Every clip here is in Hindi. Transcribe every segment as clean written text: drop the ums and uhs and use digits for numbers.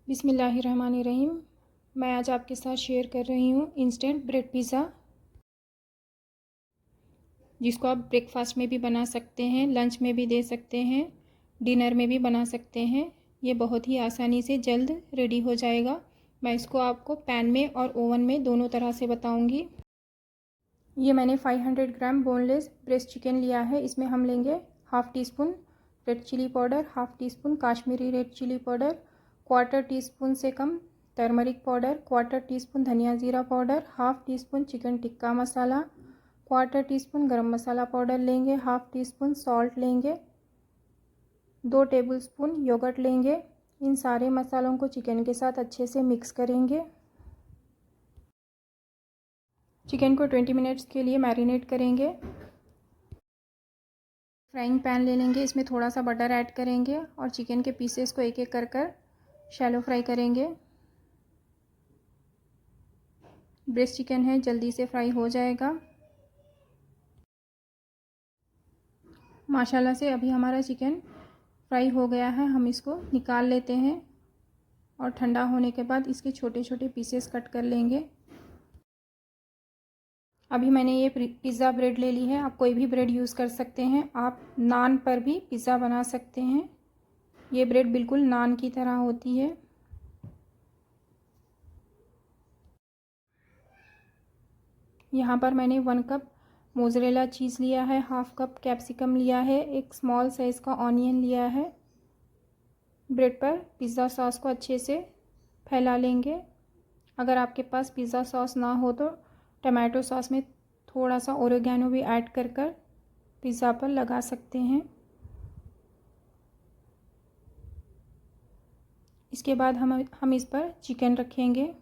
बिस्मिल्लाहिर्रहमानिर्रहीम। मैं आज आपके साथ शेयर कर रही हूँ इंस्टेंट ब्रेड पिज़्ज़ा, जिसको आप ब्रेकफास्ट में भी बना सकते हैं, लंच में भी दे सकते हैं, डिनर में भी बना सकते हैं। ये बहुत ही आसानी से जल्द रेडी हो जाएगा। मैं इसको आपको पैन में और ओवन में दोनों तरह से बताऊँगी। ये मैंने 500 ग्राम बोनलेस ब्रेस्ट चिकन लिया है। इसमें हम लेंगे half teaspoon red chilli powder, half teaspoon Kashmiri red chilli powder, quarter teaspoon से कम turmeric powder, quarter teaspoon धनिया ज़ीरा powder, half teaspoon chicken tikka masala, quarter teaspoon garam masala powder लेंगे, हाफ़ टी स्पून सॉल्ट लेंगे, 2 टेबलस्पून योगर्ट लेंगे। इन सारे मसालों को चिकन के साथ अच्छे से मिक्स करेंगे। चिकन को 20 मिनट्स के लिए मैरिनेट करेंगे। फ्राइंग पैन ले लेंगे, इसमें थोड़ा सा बटर ऐड करेंगे और चिकन के पीसेस को एक एक कर शैलो फ्राई करेंगे। ब्रेस्ट चिकन है, जल्दी से फ्राई हो जाएगा। माशाल्लाह से अभी हमारा चिकन फ्राई हो गया है। हम इसको निकाल लेते हैं और ठंडा होने के बाद इसके छोटे छोटे पीसेस कट कर लेंगे। अभी मैंने ये पिज़्ज़ा ब्रेड ले ली है। आप कोई भी ब्रेड यूज़ कर सकते हैं। आप नान पर भी पिज़्ज़ा बना सकते हैं। ये ब्रेड बिल्कुल नान की तरह होती है। यहाँ पर मैंने 1 कप मोज़रेला चीज़ लिया है, हाफ़ कप कैप्सिकम लिया है, एक स्मॉल साइज़ का ऑनियन लिया है। ब्रेड पर पिज़्ज़ा सॉस को अच्छे से फैला लेंगे। अगर आपके पास पिज़्ज़ा सॉस ना हो तो टमाटो सॉस में थोड़ा सा ओरिगैनो भी ऐड कर पिज़्ज़ा पर लगा सकते हैं। इसके बाद हम इस पर चिकन रखेंगे।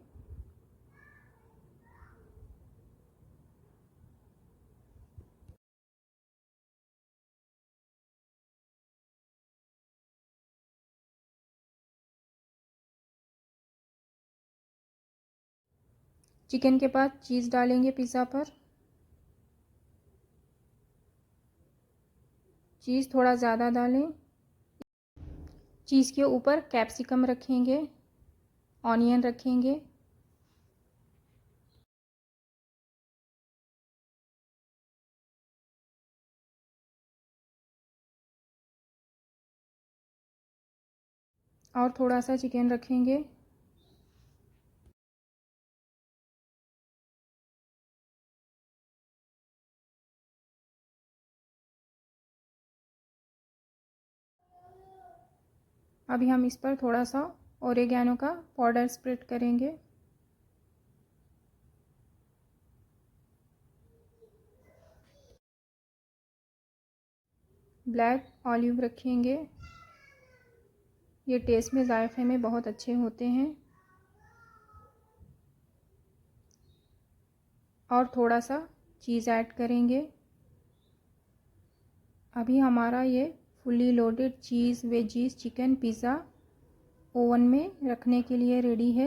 चिकन के बाद चीज़ डालेंगे पिज़्ज़ा पर। चीज़ थोड़ा ज़्यादा डालें। चीज़ के ऊपर कैप्सिकम रखेंगे, ऑनियन रखेंगे। और थोड़ा सा चिकन रखेंगे। अभी हम इस पर थोड़ा सा ओरिगैनो का पाउडर स्प्रेड करेंगे। ब्लैक ऑलिव रखेंगे। ये टेस्ट में, जायके में बहुत अच्छे होते हैं। और थोड़ा सा चीज़ ऐड करेंगे। अभी हमारा ये फुली लोडेड चीज़ वेजीज चिकन पिज़्ज़ा ओवन में रखने के लिए रेडी है।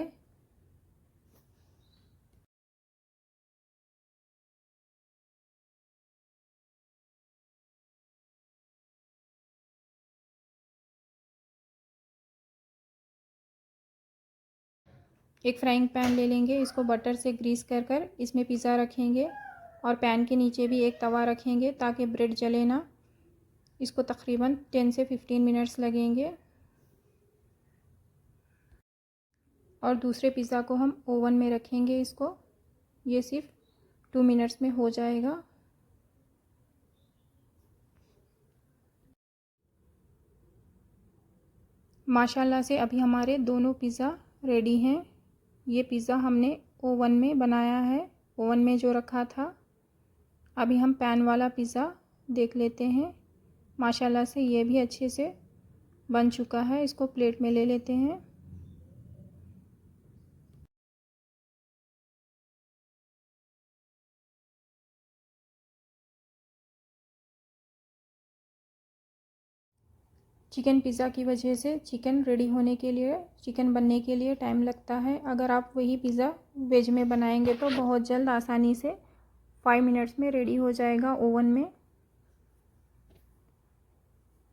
एक फ्राइंग पैन ले लेंगे, इसको बटर से ग्रीस कर इसमें पिज़्ज़ा रखेंगे और पैन के नीचे भी एक तवा रखेंगे ताकि ब्रेड जले ना। इसको तकरीबन 10 से 15 मिनट्स लगेंगे। और दूसरे पिज़्ज़ा को हम ओवन में रखेंगे। इसको ये सिर्फ 2 मिनट्स में हो जाएगा। माशाल्लाह से अभी हमारे दोनों पिज़्ज़ा रेडी हैं। ये पिज़्ज़ा हमने ओवन में बनाया है, ओवन में जो रखा था। अभी हम पैन वाला पिज़्ज़ा देख लेते हैं। माशाल्लाह से ये भी अच्छे से बन चुका है। इसको प्लेट में ले लेते हैं। चिकन पिज़्ज़ा की वजह से चिकन बनने के लिए टाइम लगता है। अगर आप वही पिज़्ज़ा वेज में बनाएंगे तो बहुत जल्द आसानी से 5 मिनट्स में रेडी हो जाएगा ओवन में।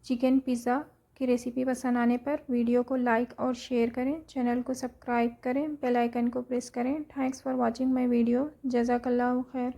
चिकन पिज़्ज़ा की रेसिपी पसंद आने पर वीडियो को लाइक और शेयर करें, चैनल को सब्सक्राइब करें, बेल आइकन को प्रेस करें। Thanks for watching my video. जज़ाकल्लाहु खैर।